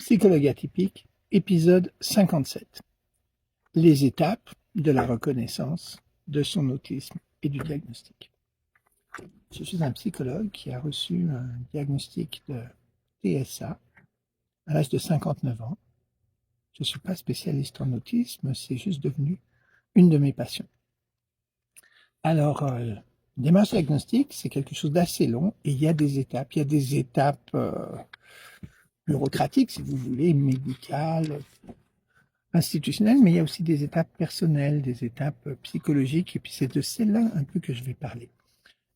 Psychologue atypique, épisode 57. Les étapes de la reconnaissance de son autisme et du diagnostic. Je suis un psychologue qui a reçu un diagnostic de TSA à l'âge de 59 ans. Je ne suis pas spécialiste en autisme, c'est juste devenu une de mes passions. Alors, démarche diagnostique, c'est quelque chose d'assez long et il y a des étapes. Il y a des étapes bureaucratiques, si vous voulez, médicales, institutionnelles, mais il y a aussi des étapes personnelles, des étapes psychologiques, et puis c'est de celles-là un peu que je vais parler.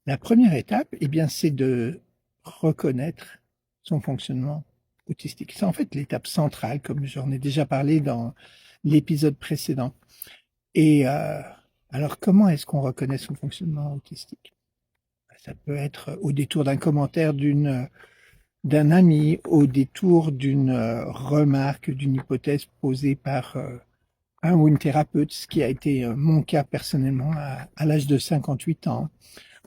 La première étape, eh bien, c'est de reconnaître son fonctionnement autistique. C'est en fait l'étape centrale, comme j'en ai déjà parlé dans l'épisode précédent. Et alors, comment est-ce qu'on reconnaît son fonctionnement autistique? Ça peut être au détour d'un commentaire d'un ami, au détour d'une remarque, d'une hypothèse posée par un ou une thérapeute, ce qui a été mon cas personnellement à l'âge de 58 ans,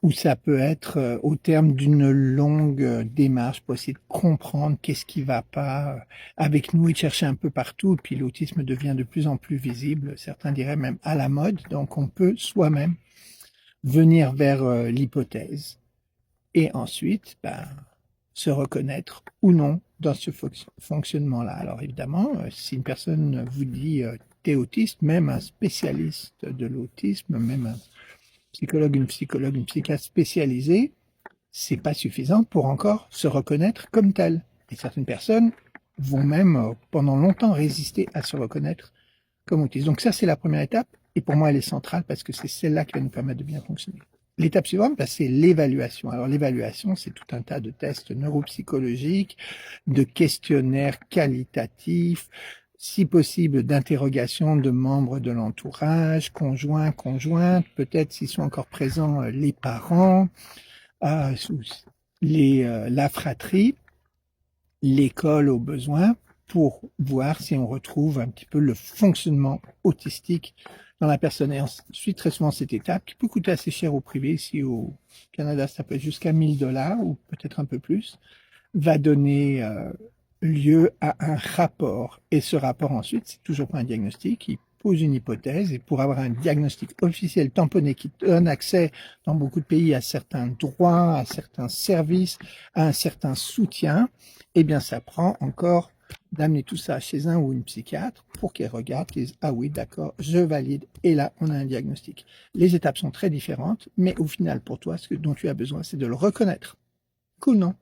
ou ça peut être au terme d'une longue démarche pour essayer de comprendre qu'est-ce qui va pas avec nous et de chercher un peu partout. Et puis l'autisme devient de plus en plus visible, certains diraient même à la mode, donc on peut soi-même venir vers l'hypothèse et ensuite se reconnaître ou non dans ce fonctionnement-là. Alors évidemment, si une personne vous dit t'es autiste, même un spécialiste de l'autisme, même un psychologue, une psychiatre spécialisée, c'est pas suffisant pour encore se reconnaître comme tel. Et certaines personnes vont même pendant longtemps résister à se reconnaître comme autiste. Donc ça, c'est la première étape, et pour moi, elle est centrale parce que c'est celle-là qui va nous permettre de bien fonctionner. L'étape suivante, c'est l'évaluation. Alors l'évaluation, c'est tout un tas de tests neuropsychologiques, de questionnaires qualitatifs, si possible d'interrogations de membres de l'entourage, conjoints, conjointes, peut-être s'ils sont encore présents, les parents, la fratrie, l'école au besoin, pour voir si on retrouve un petit peu le fonctionnement autistique dans la personne. Et ensuite, très souvent, cette étape, qui peut coûter assez cher au privé, ici au Canada, ça peut être jusqu'à 1000 $ ou peut-être un peu plus, va donner lieu à un rapport. Et ce rapport, ensuite, c'est toujours pas un diagnostic, il pose une hypothèse, et pour avoir un diagnostic officiel tamponné qui donne accès dans beaucoup de pays à certains droits, à certains services, à un certain soutien, eh bien, ça prend encore d'amener tout ça chez un ou une psychiatre pour qu'elle regarde, qu'elle dise « Ah oui, d'accord, je valide ». Et là, on a un diagnostic. Les étapes sont très différentes, mais au final, pour toi, ce dont tu as besoin, c'est de le reconnaître. Cool, non?